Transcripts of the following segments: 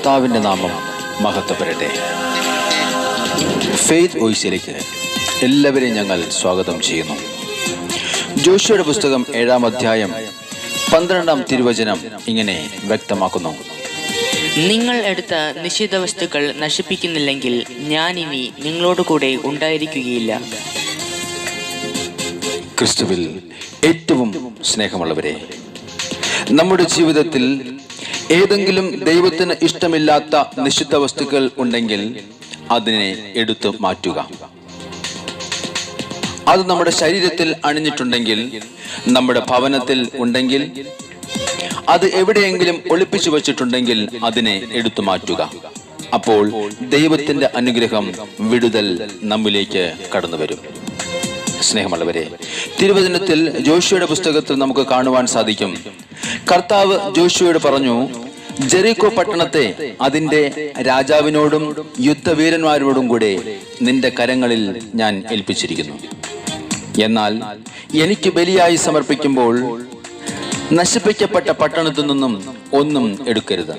കർത്താവിൻ്റെ നാമം മഹത്വപ്പെടട്ടെ. ഫെയ്ത്ത് വോയിസിലേക്ക് എല്ലാവരെയും ഞങ്ങൾ സ്വാഗതം ചെയ്യുന്നു. ജോഷുവയുടെ പുസ്തകം 7-ാം അധ്യായം 12-ാം തിരുവചനം ഇങ്ങനെ വ്യക്തമാക്കുന്നു: നിങ്ങൾ എടുത്ത നിഷിദ്ധ വസ്തുക്കൾ നശിപ്പിക്കുന്നില്ലെങ്കിൽ ഞാൻ ഇനി നിങ്ങളോട് കൂടെ ഉണ്ടായിരിക്കുകയില്ല. ക്രിസ്തുവിൽ ഏറ്റവും സ്നേഹമുള്ളവരെ, നമ്മുടെ ജീവിതത്തിൽ ഏതെങ്കിലും ദൈവത്തിന് ഇഷ്ടമില്ലാത്ത നിഷിദ്ധ വസ്തുക്കൾ ഉണ്ടെങ്കിൽ അതിനെ എടുത്തു മാറ്റുക. അത് നമ്മുടെ ശരീരത്തിൽ അണിഞ്ഞിട്ടുണ്ടെങ്കിൽ, നമ്മുടെ ഭവനത്തിൽ ഉണ്ടെങ്കിൽ, അത് എവിടെയെങ്കിലും ഒളിപ്പിച്ചു വച്ചിട്ടുണ്ടെങ്കിൽ അതിനെ എടുത്തു മാറ്റുക. അപ്പോൾ ദൈവത്തിന്റെ അനുഗ്രഹം, വിടുതൽ നമ്മിലേക്ക് കടന്നു വരും. സ്നേഹമുള്ളവരെ, തിരുവചനത്തിൽ ജോഷുവയുടെ പുസ്തകത്തിൽ നമുക്ക് കാണുവാൻ സാധിക്കും, കർത്താവ് ജോഷുവയോട് പറഞ്ഞു, ജെറിക്കോ പട്ടണത്തെ അതിന്റെ രാജാവിനോടും യുദ്ധവീരന്മാരോടും കൂടെ നിന്റെ കരങ്ങളിൽ ഞാൻ ഏൽപ്പിച്ചിരിക്കുന്നു. എന്നാൽ എനിക്ക് ബലിയായി സമർപ്പിക്കുമ്പോൾ നശിപ്പിക്കപ്പെട്ട പട്ടണത്തിൽ നിന്നും ഒന്നും എടുക്കരുത്.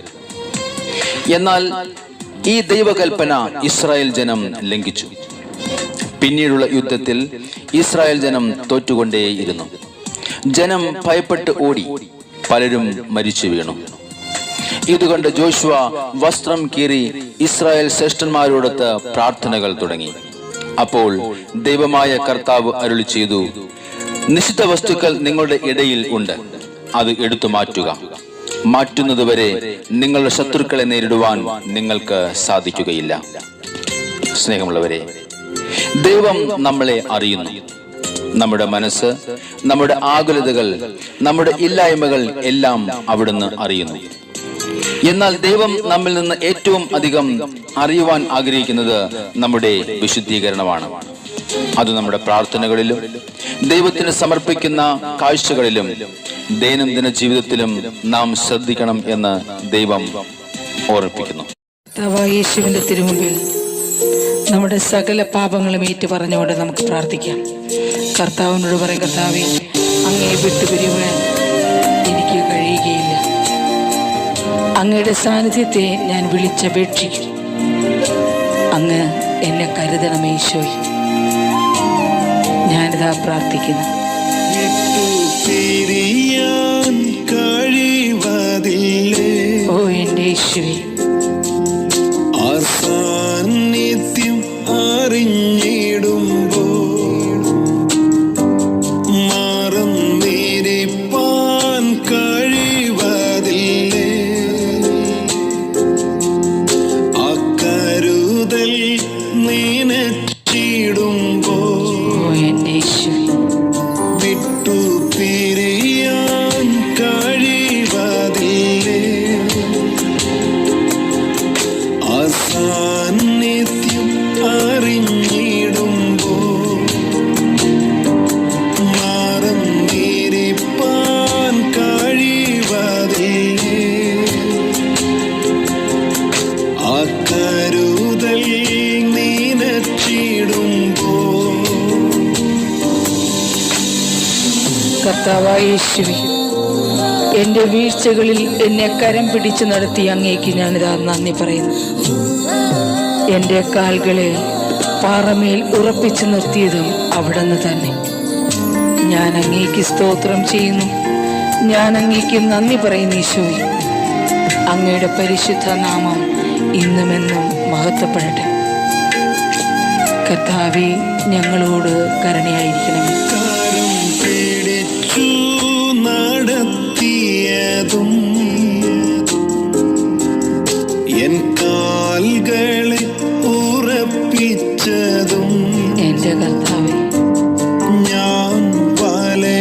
എന്നാൽ ഈ ദൈവകൽപ്പന ഇസ്രായേൽ ജനം ലംഘിച്ചു. പിന്നീടുള്ള യുദ്ധത്തിൽ ഇസ്രായേൽ ജനം തോറ്റുകൊണ്ടേയിരുന്നു. ജനം ഭയപ്പെട്ട് ഓടി, പലരും മരിച്ചു വീണു. ഇതുകൊണ്ട് ജോഷുവ വസ്ത്രം കീറി ഇസ്രായേൽ ശ്രേഷ്ഠന്മാരോടൊത്ത് പ്രാർത്ഥനകൾ തുടങ്ങി. അപ്പോൾ ദൈവമായ കർത്താവ് അരുളി ചെയ്തു, നിഷിദ്ധ വസ്തുക്കൾ നിങ്ങളുടെ ഇടയിൽ ഉണ്ട്, അത് എടുത്തു മാറ്റുക. മാറ്റുന്നതുവരെ നിങ്ങളുടെ ശത്രുക്കളെ നേരിടുവാൻ നിങ്ങൾക്ക് സാധിക്കുകയില്ല. സ്നേഹമുള്ളവരെ, ദൈവം നമ്മളെ അറിയുന്നു. നമ്മുടെ മനസ്സ്, നമ്മുടെ ആകുലതകൾ, നമ്മുടെ ഇല്ലായ്മകൾ എല്ലാം അവിടുന്ന് അറിയുന്നു. എന്നാൽ ദൈവം നമ്മിൽ നിന്ന് ഏറ്റവും അധികം അറിയുവാൻ ആഗ്രഹിക്കുന്നത് നമ്മുടെ വിശുദ്ധീകരണമാണ്. അത് നമ്മുടെ പ്രാർത്ഥനകളിലും ദൈവത്തിന് സമർപ്പിക്കുന്ന കാഴ്ചകളിലും ദൈനംദിന ജീവിതത്തിലും നാം ശ്രദ്ധിക്കണം എന്ന് ദൈവം ഓർമ്മിപ്പിക്കുന്നു. യേശുവിന്റെ തിരുമുമ്പിൽ നമ്മുടെ സകല പാപങ്ങളും ഏറ്റു പറഞ്ഞുകൊണ്ട് നമുക്ക് പ്രാർത്ഥിക്കാം. കർത്താവിനോട് പറയും, കർത്താവേ, അങ്ങയെ വിട്ടുപിരിയുവാൻ എനിക്ക് കഴിയുകയില്ല. അങ്ങയുടെ സാന്നിധ്യത്തെ ഞാൻ വിളിച്ചപേക്ഷിക്കും. അങ്ങ് എന്നെ കരുതണമേ ഈശോയെ. ഞാനിതാ പ്രാർത്ഥിക്കുന്നു. ഓ എൻ്റെ ഈശോയെ, സാന്നിധ്യം അറിഞ്ഞിടുമ്പോ മറന്നിരിപ്പാൻ കഴിവതില്ലേ? അക്കരുതൽ നീനച്ചിടുമ്പോ വിട്ടു പിരിയാൻ കഴിവതില്ലേ? സാന്നിധ്യം അറിഞ്ഞിടുമ്പോ മറന്നിരിപ്പാൻ കഴിവതില്ലേ? അക്കരുതൽ നീനച്ചിടുമ്പോ. കർത്താവായ യേശുവേ, എൻ്റെ വീഴ്ചകളിൽ എന്നെ കരം പിടിച്ചു നടത്തി അങ്ങേക്ക് ഞാനിതാ നന്ദി പറയുന്നു. എൻ്റെ കാൽകളെ പാറമേൽ ഉറപ്പിച്ചു നിർത്തിയതും അവിടുന്ന് തന്നെ. ഞാൻ അങ്ങേക്ക് സ്തോത്രം ചെയ്യുന്നു. ഞാൻ അങ്ങേക്ക് നന്ദി പറയുന്നു ഈശോയെ. അങ്ങയുടെ പരിശുദ്ധ നാമം ഇന്നുമെന്നും മഹത്വപ്പെടട്ടെ. കർത്താവേ, ഞങ്ങളോട് കരുണയായിരിക്കണമേ. പിടിച്ചു നടത്തിയതും എൻ കാൽകളെ ഉറപ്പിച്ചതും എൻ്റെ കർത്താവേ, ഞാൻ വലയുവാനിടവരാതെ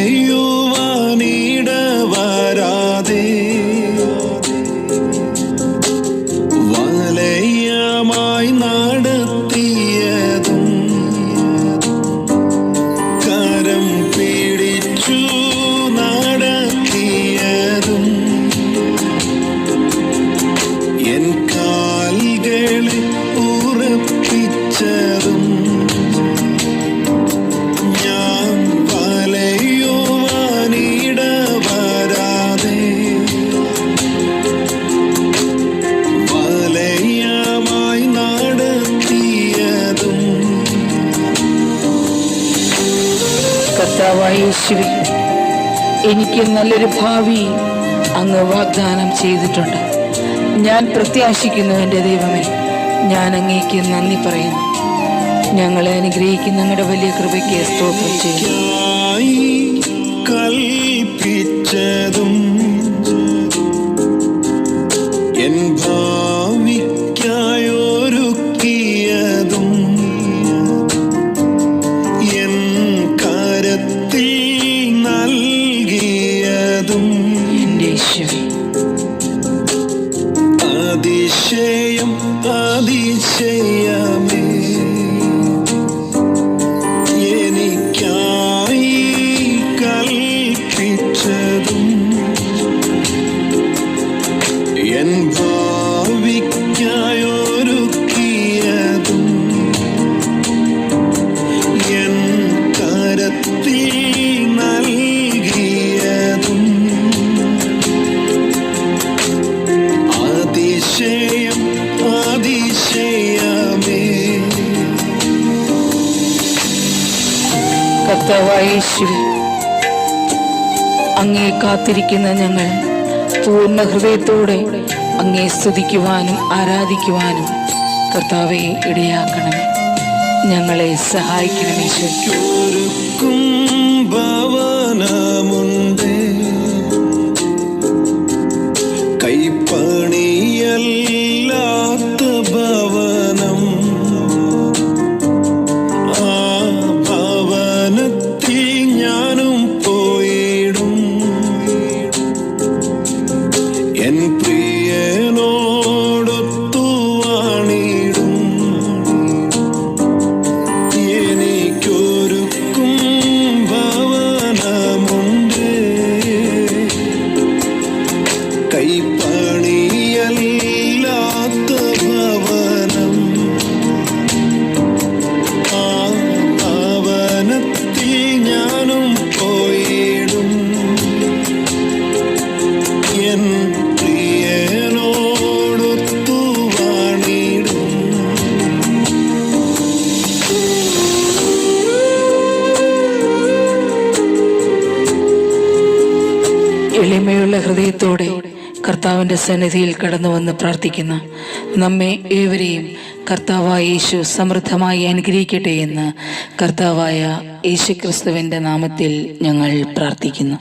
വലയമായി നടത്തിയതും കരം പിടിച്ചു നടത്തിയതും എൻ കാൽകളെ ഉറപ്പിച്ചതും ഞാൻ വലയുവാനിടവരാതെ കർത്താവായ യേശുവേ, എനിക്ക് നല്ലൊരു ഭാവി അങ്ങ് വാഗ്ദാനം ചെയ്തിട്ടുണ്ട്. ഞാൻ പ്രത്യാശിക്കുന്നു എൻ്റെ ദൈവമേ, ഞാൻ അങ്ങേക്ക് നന്ദി പറയുന്നു. ഞങ്ങളെ അനുഗ്രഹിക്കുന്ന അങ്ങയുടെ വലിയ കൃപയ്ക്ക് സ്തോത്രം ചെയ്യുന്നു. കൽപ്പിച്ചതും എൻ ഭാവിക്കായൊരുക്കിയതും എൻ കരത്തിൽ നൽകിയതും എൻ്റെ യേശുവേ, അതിശയം അതിശയമേ, എനിക്കായി കൽപ്പിച്ചതും എൻ ഭാവിക്കായൊരുക്കിയതും എൻ കരത്തിൽ നൽകിയതും അതിശയം അതിശയമേ. കർത്താവായ യേശുവേ, അങ്ങേ കാത്തിരിക്കുന്ന ഞങ്ങൾ പൂർണ്ണ ഹൃദയത്തോടെ അങ്ങേ സ്തുതിക്കുവാനും ആരാധിക്കുവാനും കർത്താവെ ഇടയാക്കണമേ. ഞങ്ങളെ സഹായിക്കണമേ ഈശോ. ഒരുക്കും ഭവനമുണ്ട്, കൈപ്പണിയല്ലാത്ത ഭവനം. ആ ഭവനത്തിൽ ഞാനും പോയിടും, എൻ പ്രിയനോടൊത്തു വാണിടും. എനിക്കൊരുക്കും ഭവനമുണ്ട്, കൈപ്പണിയല്ലാത്ത ഭവനം. ആ ഭവനത്തിൽ ഞാനും പോയിടും, എൻ പ്രിയനോടൊത്തു വാണിടും. എളിമയുള്ള ഹൃദയത്തോടെ കർത്താവിൻ്റെ സന്നിധിയിൽ കടന്നു വന്ന് പ്രാർത്ഥിക്കുന്ന നമ്മെ ഏവരെയും കർത്താവായ യേശു സമൃദ്ധമായി അനുഗ്രഹിക്കട്ടെ എന്ന് കർത്താവായ യേശുക്രിസ്തുവിൻ്റെ നാമത്തിൽ ഞങ്ങൾ പ്രാർത്ഥിക്കുന്നു.